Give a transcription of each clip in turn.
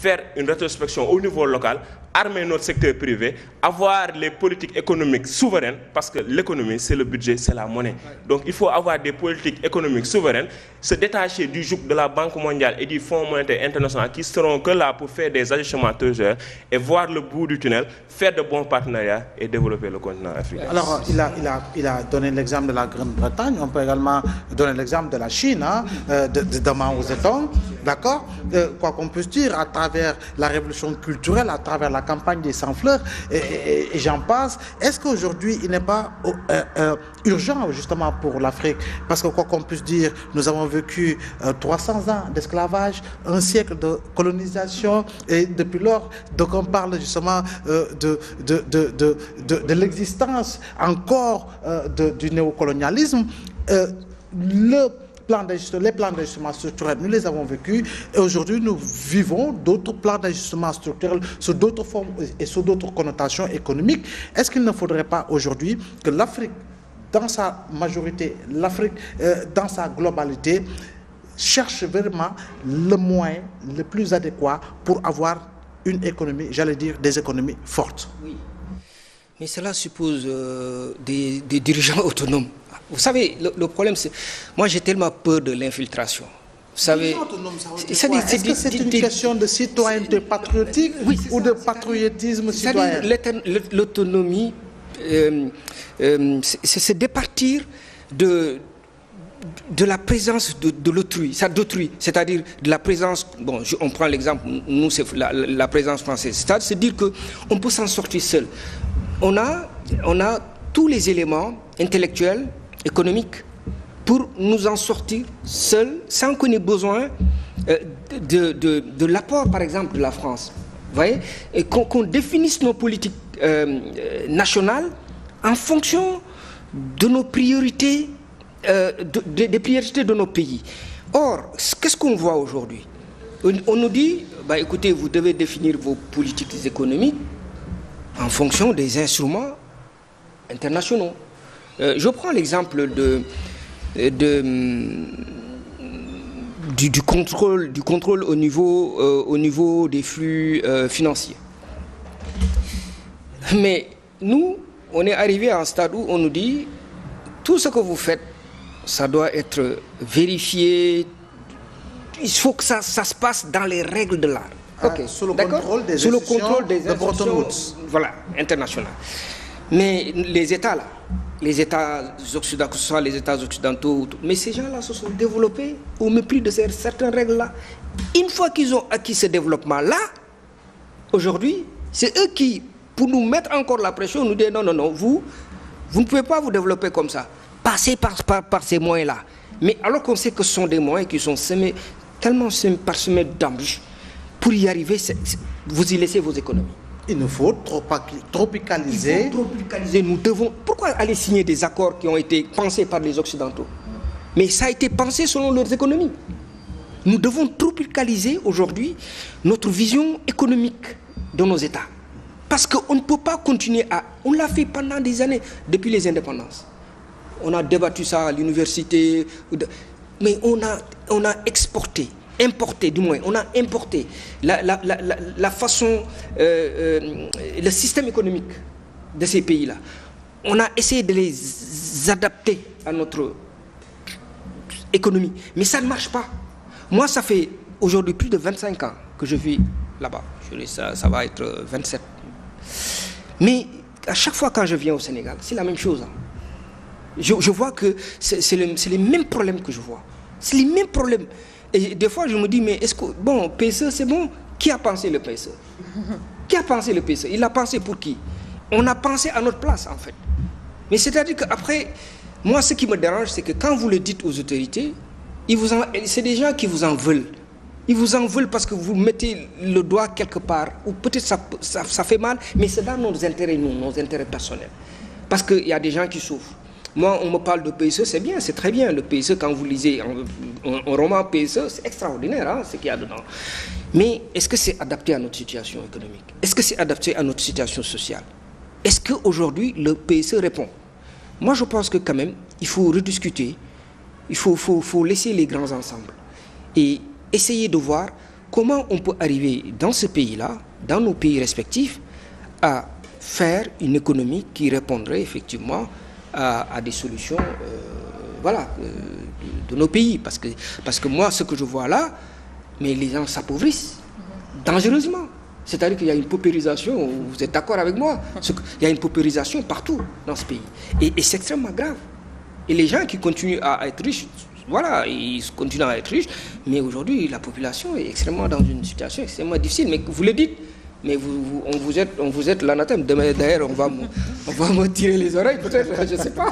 faire une rétrospection au niveau local, armer notre secteur privé, avoir les politiques économiques souveraines, parce que l'économie, c'est le budget, c'est la monnaie. Donc il faut avoir des politiques économiques souveraines, se détacher du joug de la Banque mondiale et du Fonds monétaire international qui seront que là pour faire des ajustements trésoriers et voir le bout du tunnel, faire de bons partenariats et développer le continent africain. Alors, il a donné l'exemple de la Grande-Bretagne, on peut également donner l'exemple de la Chine, hein, de Mao Zedong, d'accord? Quoi qu'on puisse dire, à travers la révolution culturelle, à travers la campagne des sans-fleurs, et j'en passe, est-ce qu'aujourd'hui, il n'est pas urgent, justement, pour l'Afrique? Parce que, quoi qu'on puisse dire, nous avons vécu 300 ans d'esclavage, un siècle de colonisation, et depuis lors, donc on parle justement de l'existence encore du néocolonialisme. Les plans d'ajustement structurel, nous les avons vécus et aujourd'hui nous vivons d'autres plans d'ajustement structurel sous d'autres formes et sous d'autres connotations économiques. Est-ce qu'il ne faudrait pas aujourd'hui que l'Afrique, dans sa majorité, l'Afrique dans sa globalité, cherche vraiment le moyen le plus adéquat pour avoir une économie, j'allais dire des économies fortes? Oui, mais cela suppose des dirigeants autonomes. Vous savez, le problème, c'est... Moi, j'ai tellement peur de l'infiltration. Vous savez... Est-ce que c'est une question de citoyenneté patriotique ou de patriotisme citoyen? L'autonomie, c'est départir de la présence de l'autrui, d'autrui, c'est-à-dire de la présence, bon, on prend l'exemple, nous c'est la présence française, c'est-à-dire se dire qu'on peut s'en sortir seul. On a tous les éléments intellectuels, économiques, pour nous en sortir seuls, sans qu'on ait besoin de l'apport, par exemple, de la France. Vous voyez, et qu'on définisse nos politiques nationales en fonction de nos priorités, des priorités de nos pays. Or, qu'est-ce qu'on voit aujourd'hui? On nous dit, bah, écoutez, vous devez définir vos politiques économiques en fonction des instruments internationaux. Je prends l'exemple du contrôle au niveau des flux financiers. Mais nous, on est arrivé à un stade où on nous dit tout ce que vous faites, ça doit être vérifié. Il faut que ça se passe dans les règles de l'art. Okay. Sous le contrôle des institutions de Bretton Woods. Voilà, international. Mais les États là, les États occidentaux, que ce soit les États occidentaux, mais ces gens-là se sont développés au mépris de certaines règles-là. Une fois qu'ils ont acquis ce développement-là, aujourd'hui, c'est eux qui, pour nous mettre encore la pression, nous disent non, vous ne pouvez pas vous développer comme ça. Passez par ces moyens-là. Mais alors qu'on sait que ce sont des moyens qui sont tellement parsemés d'embûches, pour y arriver, vous y laissez vos économies. Il nous faut tropicaliser. Nous devons... Pourquoi aller signer des accords qui ont été pensés par les Occidentaux? Mais ça a été pensé selon leurs économies. Nous devons tropicaliser aujourd'hui notre vision économique de nos États. Parce qu'on ne peut pas continuer à... On l'a fait pendant des années, depuis les indépendances. On a débattu ça à l'université. Mais on a exporté. Importé, du moins, on a importé la façon, le système économique de ces pays-là. On a essayé de les adapter à notre économie, mais ça ne marche pas. Moi, ça fait aujourd'hui plus de 25 ans que je vis là-bas. Ça va être 27. Mais à chaque fois quand je viens au Sénégal, c'est la même chose. Hein. Je vois que c'est les mêmes problèmes que je vois. C'est les mêmes problèmes. Et des fois, je me dis, mais est-ce que... Bon, PSE, c'est bon. Qui a pensé le PSE? Qui a pensé le PSE? Il l'a pensé pour qui? On a pensé à notre place, en fait. Mais c'est-à-dire qu'après, moi, ce qui me dérange, c'est que quand vous le dites aux autorités, c'est des gens qui vous en veulent. Ils vous en veulent parce que vous mettez le doigt quelque part, ou peut-être ça fait mal, mais c'est dans nos intérêts, nos intérêts personnels. Parce qu'il y a des gens qui souffrent. Moi, on me parle de PSE, c'est bien, c'est très bien. Le PSE, quand vous lisez un roman PSE, c'est extraordinaire, hein, ce qu'il y a dedans. Mais est-ce que c'est adapté à notre situation économique? Est-ce que c'est adapté à notre situation sociale? Est-ce qu'aujourd'hui, le PSE répond? Moi, je pense que quand même, il faut rediscuter. Il faut laisser les grands ensemble. Et essayer de voir comment on peut arriver dans ce pays-là, dans nos pays respectifs, à faire une économie qui répondrait effectivement à des solutions de nos pays. Parce que moi, ce que je vois là, mais les gens s'appauvrissent dangereusement. C'est-à-dire qu'il y a une paupérisation, vous êtes d'accord avec moi, il y a une paupérisation partout dans ce pays. Et c'est extrêmement grave. Et les gens qui continuent à être riches, voilà, ils continuent à être riches, mais aujourd'hui, la population est extrêmement dans une situation extrêmement difficile. Mais vous le dites, mais on vous êtes l'anathème. D'ailleurs, on va me tirer les oreilles, peut-être, je ne sais pas.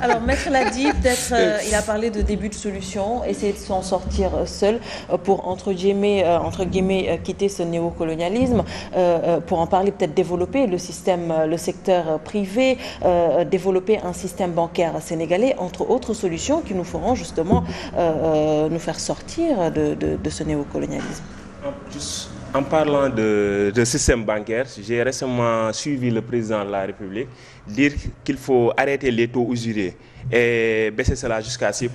Alors, Maître l'a dit, peut-être il a parlé de début de solution, essayer de s'en sortir seul pour, entre guillemets, quitter ce néocolonialisme, pour en parler, peut-être développer le secteur privé, développer un système bancaire sénégalais, entre autres solutions qui nous feront justement nous faire sortir de ce néocolonialisme. En parlant de système bancaire, j'ai récemment suivi le président de la République dire qu'il faut arrêter les taux usuriers et baisser cela jusqu'à 6%.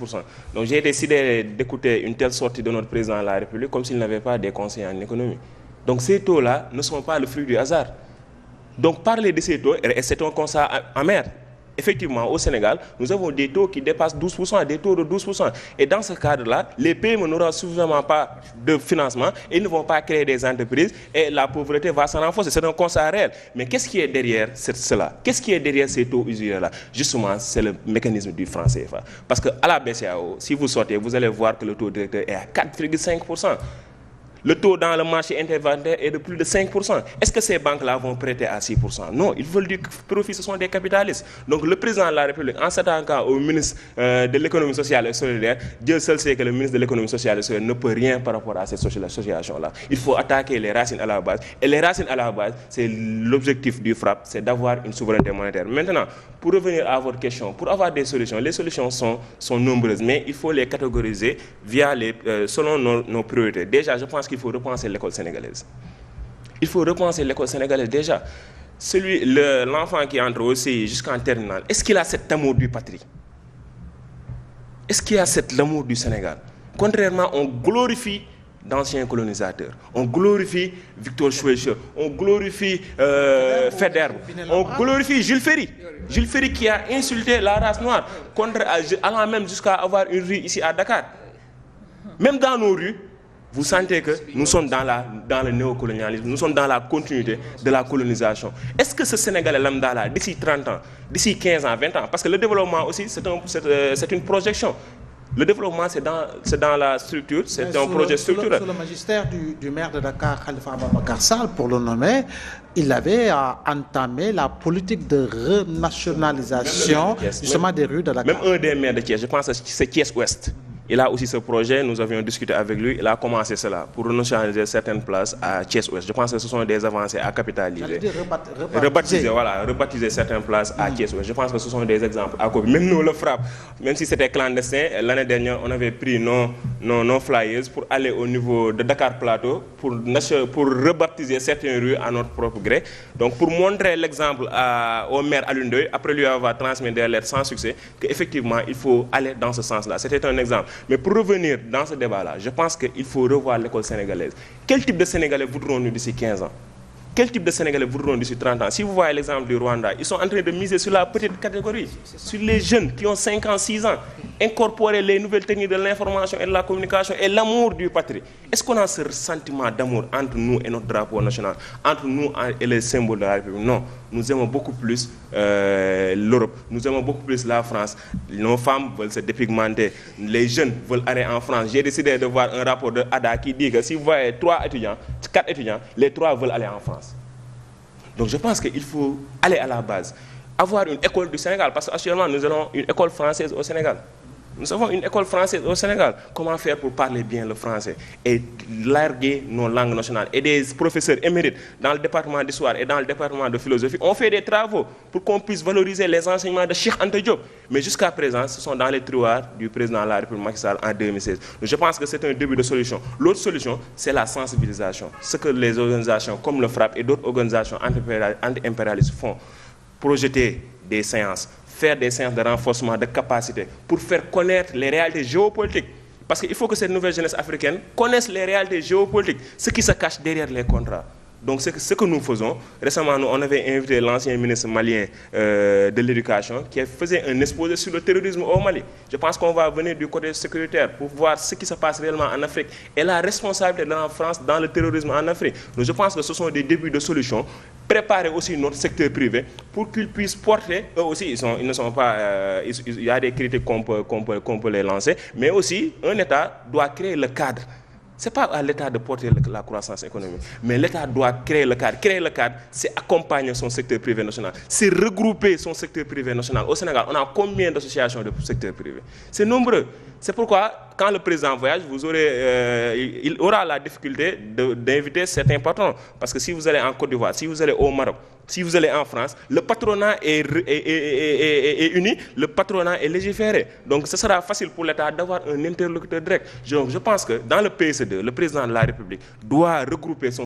Donc j'ai décidé d'écouter une telle sortie de notre président de la République comme s'il n'avait pas des conseillers en économie. Donc ces taux-là ne sont pas le fruit du hasard. Donc parler de ces taux, c'est un constat amer. Effectivement, au Sénégal, nous avons des taux qui dépassent 12%, des taux de 12%. Et dans ce cadre-là, les PME n'auront suffisamment pas de financement et ne vont pas créer des entreprises et la pauvreté va s'en renforcer. C'est un constat réel. Mais qu'est-ce qui est derrière cela? Qu'est-ce qui est derrière ces taux usuriers-là? Justement, c'est le mécanisme du franc CFA. Parce qu'à la BCEAO, si vous sortez, vous allez voir que le taux directeur est à 4,5%. Le taux dans le marché interbancaire est de plus de 5%. Est-ce que ces banques-là vont prêter à 6%? Non, ils veulent du profit, ce sont des capitalistes. Donc le président de la République, en s'attaquant au ministre de l'économie sociale et solidaire, Dieu seul sait que le ministre de l'économie sociale et solidaire ne peut rien par rapport à cette situation-là. Il faut attaquer les racines à la base. Et les racines à la base, c'est l'objectif du FRAPP, c'est d'avoir une souveraineté monétaire. Maintenant, pour revenir à votre question, pour avoir des solutions, les solutions sont nombreuses, mais il faut les catégoriser selon nos priorités. Déjà, je pense qu'il faut repenser l'école sénégalaise. Il faut repenser l'école sénégalaise déjà. L'enfant qui entre aussi jusqu'en terminale, est-ce qu'il a cet amour du patrie? Est-ce qu'il a cet amour du Sénégal? Contrairement, on glorifie d'anciens colonisateurs, on glorifie Victor Schweitzer, on glorifie Faidherbe, on glorifie Jules Ferry. Jules Ferry qui a insulté la race noire, allant même jusqu'à avoir une rue ici à Dakar. Même dans nos rues, vous sentez que nous sommes dans le néocolonialisme, nous sommes dans la continuité de la colonisation. Est-ce que ce Sénégalais lambda-là, d'ici 30 ans, d'ici 15 ans, 20 ans, parce que le développement aussi, c'est une projection. Le développement, c'est dans la structure, c'est un projet structurel. Sous le magistère du maire de Dakar, Khalifa Ababacar Sall, pour le nommer, il avait entamé la politique de renationalisation justement des rues de Dakar. Même un des maires de Thiès, je pense que c'est Thiès-Ouest. Il a aussi ce projet, nous avions discuté avec lui, il a commencé cela pour renationaliser certaines places à Thiès-Ouest. Je pense que ce sont des avancées à capitaliser. Rebaptiser certaines places à Thiès-Ouest. Je pense que ce sont des exemples à copier. Même nous, le FRAPP, même si c'était clandestin, l'année dernière, on avait pris nos flyers pour aller au niveau de Dakar Plateau pour rebaptiser certaines rues à notre propre gré. Donc pour montrer l'exemple au maire Alioune Ndoye, après lui avoir transmis des lettres sans succès, qu'effectivement, il faut aller dans ce sens-là. C'était un exemple. Mais pour revenir dans ce débat-là, je pense qu'il faut revoir l'école sénégalaise. Quel type de Sénégalais voudrons-nous d'ici 15 ans? Quel type de Sénégalais voudront d'ici 30 ans? Si vous voyez l'exemple du Rwanda, ils sont en train de miser sur la petite catégorie, sur les jeunes qui ont 5 ans, 6 ans, incorporer les nouvelles techniques de l'information et de la communication et l'amour du patrie. Est-ce qu'on a ce sentiment d'amour entre nous et notre drapeau national, entre nous et les symboles de la République? Non, nous aimons beaucoup plus l'Europe, nous aimons beaucoup plus la France. Nos femmes veulent se dépigmenter, les jeunes veulent aller en France. J'ai décidé de voir un rapport de ADA qui dit que si vous voyez 4 étudiants, les 3 veulent aller en France. Donc je pense qu'il faut aller à la base, avoir une école du Sénégal, parce qu'actuellement nous avons une école française au Sénégal. Nous avons une école française au Sénégal. Comment faire pour parler bien le français et larguer nos langues nationales? Et des professeurs émérites dans le département d'histoire et dans le département de philosophie ont fait des travaux pour qu'on puisse valoriser les enseignements de Cheikh Anta Diop. Mais jusqu'à présent, ce sont dans les tiroirs du président de la République Macky Sall en 2016. Donc je pense que c'est un début de solution. L'autre solution, c'est la sensibilisation. Ce que les organisations comme le FRAPP et d'autres organisations anti-impérialistes font, projeter des séances, faire des séances de renforcement de capacité pour faire connaître les réalités géopolitiques. Parce qu'il faut que cette nouvelle jeunesse africaine connaisse les réalités géopolitiques, ce qui se cache derrière les contrats. Donc c'est ce que nous faisons. Récemment, on avait invité l'ancien ministre malien de l'Éducation qui faisait un exposé sur le terrorisme au Mali. Je pense qu'on va venir du côté sécuritaire pour voir ce qui se passe réellement en Afrique et la responsabilité de la France dans le terrorisme en Afrique. Donc je pense que ce sont des débuts de solutions. Préparer aussi notre secteur privé pour qu'ils puissent porter, eux aussi, ils ne sont pas, il y a des critiques qu'on peut les lancer, mais aussi un État doit créer le cadre. Ce n'est pas à l'État de porter la croissance économique, mais l'État doit créer le cadre. Créer le cadre, c'est accompagner son secteur privé national, c'est regrouper son secteur privé national. Au Sénégal, on a combien d'associations de secteur privé? C'est nombreux. C'est pourquoi, quand le président voyage, il aura la difficulté d'inviter certains patrons. Parce que si vous allez en Côte d'Ivoire, si vous allez au Maroc, si vous allez en France, le patronat est uni, le patronat est légiféré. Donc ce sera facile pour l'État d'avoir un interlocuteur direct. Je pense que dans le PSE2, le président de la République doit regrouper son